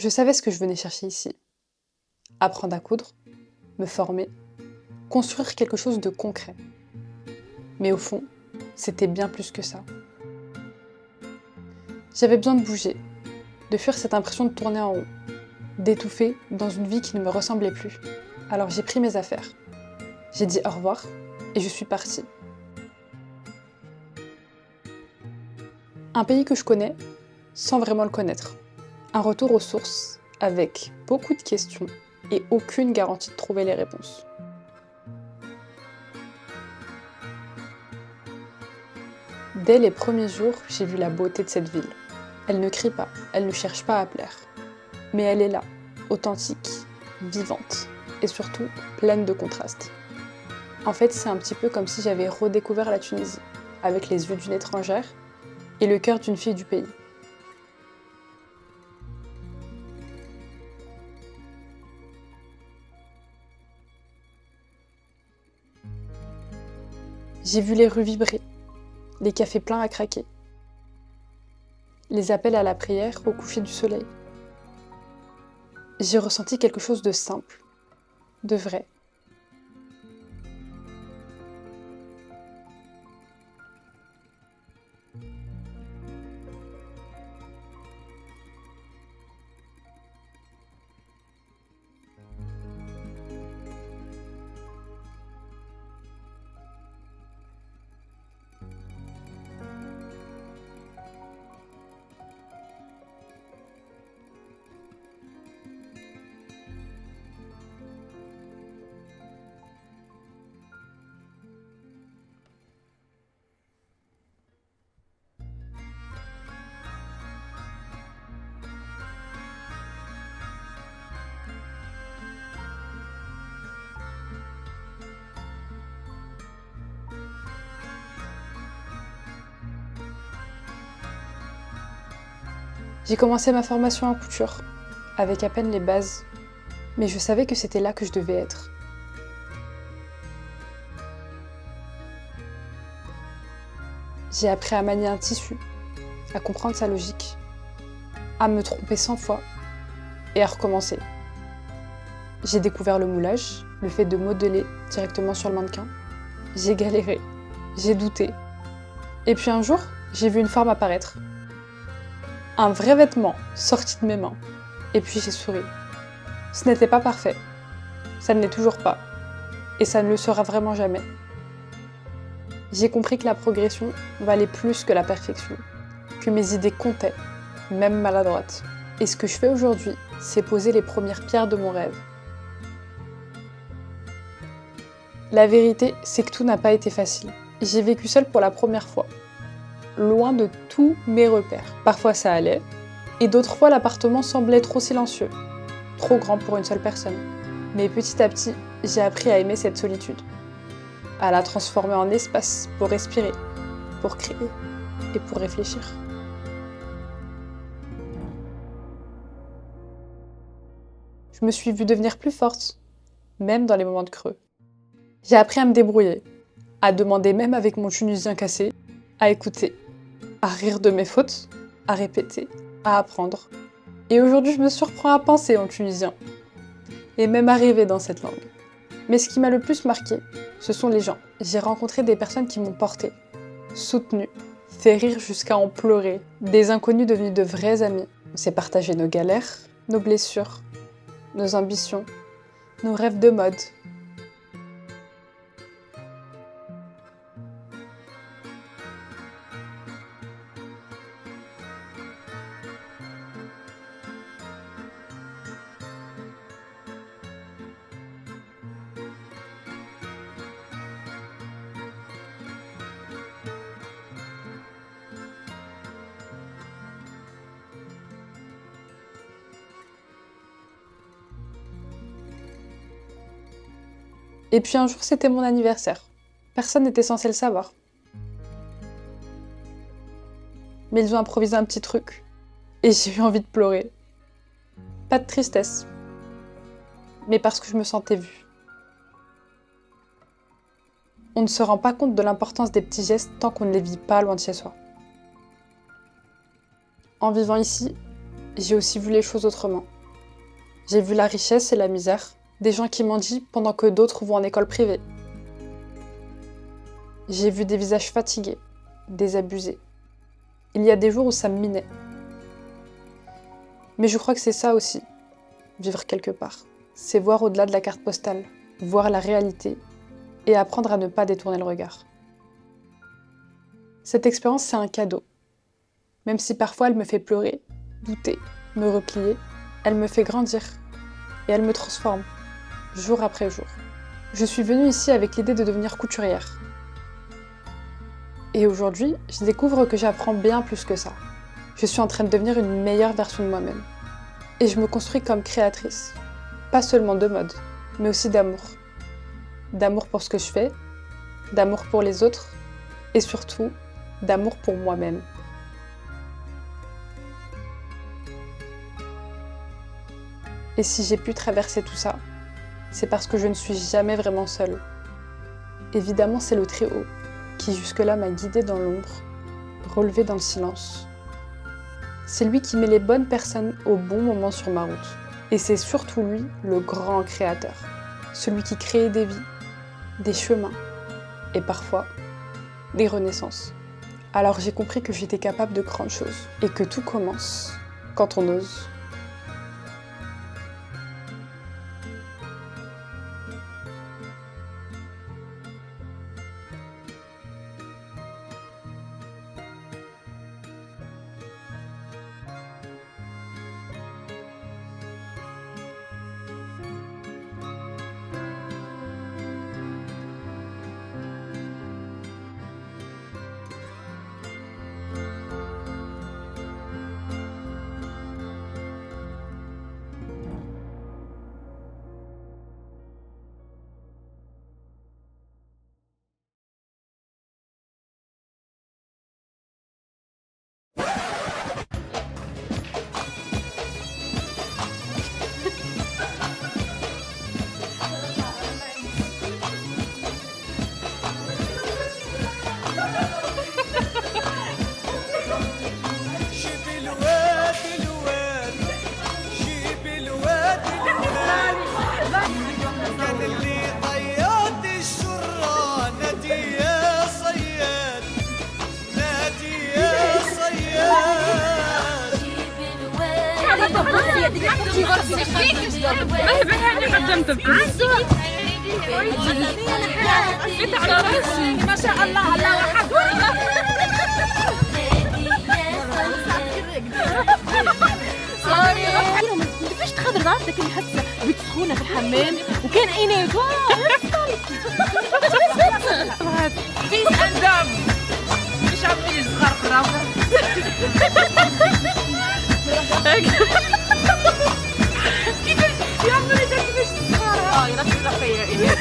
Je savais ce que je venais chercher ici. Apprendre à coudre, me former, construire quelque chose de concret. Mais au fond, c'était bien plus que ça. J'avais besoin de bouger, de fuir cette impression de tourner en rond, d'étouffer dans une vie qui ne me ressemblait plus. Alors j'ai pris mes affaires. J'ai dit au revoir et je suis partie. Un pays que je connais sans vraiment le connaître. Un retour aux sources avec beaucoup de questions et aucune garantie de trouver les réponses. Dès les premiers jours, j'ai vu la beauté de cette ville. Elle ne crie pas, elle ne cherche pas à plaire. Mais elle est là, authentique, vivante et surtout pleine de contrastes. En fait, c'est un petit peu comme si j'avais redécouvert la Tunisie, avec les yeux d'une étrangère et le cœur d'une fille du pays. J'ai vu les rues vibrer, les cafés pleins à craquer, les appels à la prière au coucher du soleil. J'ai ressenti quelque chose de simple, de vrai. J'ai commencé ma formation en couture, avec à peine les bases, mais je savais que c'était là que je devais être. J'ai appris à manier un tissu, à comprendre sa logique, à me tromper 100 fois et à recommencer. J'ai découvert le moulage, le fait de modeler directement sur le mannequin. J'ai galéré, j'ai douté. Et puis un jour, j'ai vu une forme apparaître. Un vrai vêtement sorti de mes mains. Et puis j'ai souri. Ce n'était pas parfait. Ça ne l'est toujours pas. Et ça ne le sera vraiment jamais. J'ai compris que la progression valait plus que la perfection. Que mes idées comptaient, même maladroites. Et ce que je fais aujourd'hui, c'est poser les premières pierres de mon rêve. La vérité, c'est que tout n'a pas été facile. J'ai vécu seule pour la première fois. Loin de tous mes repères. Parfois ça allait, et d'autres fois l'appartement semblait trop silencieux, trop grand pour une seule personne. Mais petit à petit, j'ai appris à aimer cette solitude, à la transformer en espace pour respirer, pour créer et pour réfléchir. Je me suis vue devenir plus forte, même dans les moments de creux. J'ai appris à me débrouiller, à demander même avec mon tunisien cassé, à écouter, à rire de mes fautes, à répéter, à apprendre. Et aujourd'hui, je me surprends à penser en tunisien, et même à rêver dans cette langue. Mais ce qui m'a le plus marqué, ce sont les gens. J'ai rencontré des personnes qui m'ont portée, soutenue, fait rire jusqu'à en pleurer, des inconnus devenus de vrais amis. On s'est partagé nos galères, nos blessures, nos ambitions, nos rêves de mode. Et puis un jour, c'était mon anniversaire. Personne n'était censé le savoir. Mais ils ont improvisé un petit truc. Et j'ai eu envie de pleurer. Pas de tristesse. Mais parce que je me sentais vue. On ne se rend pas compte de l'importance des petits gestes tant qu'on ne les vit pas loin de chez soi. En vivant ici, j'ai aussi vu les choses autrement. J'ai vu la richesse et la misère, des gens qui mendient pendant que d'autres vont en école privée. J'ai vu des visages fatigués, désabusés. Il y a des jours où ça me minait. Mais je crois que c'est ça aussi, vivre quelque part. C'est voir au-delà de la carte postale, voir la réalité et apprendre à ne pas détourner le regard. Cette expérience, c'est un cadeau. Même si parfois elle me fait pleurer, douter, me replier, elle me fait grandir et elle me transforme, jour après jour. Je suis venue ici avec l'idée de devenir couturière. Et aujourd'hui, je découvre que j'apprends bien plus que ça. Je suis en train de devenir une meilleure version de moi-même. Et je me construis comme créatrice. Pas seulement de mode, mais aussi d'amour. D'amour pour ce que je fais, d'amour pour les autres, et surtout, d'amour pour moi-même. Et si j'ai pu traverser tout ça, c'est parce que je ne suis jamais vraiment seule. Évidemment, c'est le Très-Haut qui jusque-là m'a guidée dans l'ombre, relevée dans le silence. C'est lui qui met les bonnes personnes au bon moment sur ma route. Et c'est surtout lui, le grand créateur. Celui qui crée des vies, des chemins, et parfois, des renaissances. Alors j'ai compris que j'étais capable de grandes choses, et que tout commence quand on ose. ما هي بهاني قدمت جيت على راسي ما شاء الله الله احد كيفاش تخضر راسك الحسه بتسخونه في الحمام وكان عينيه بيس اندام مش عارفين صغار كيفاش يا عمري كيفاش صغار يا راسي فيا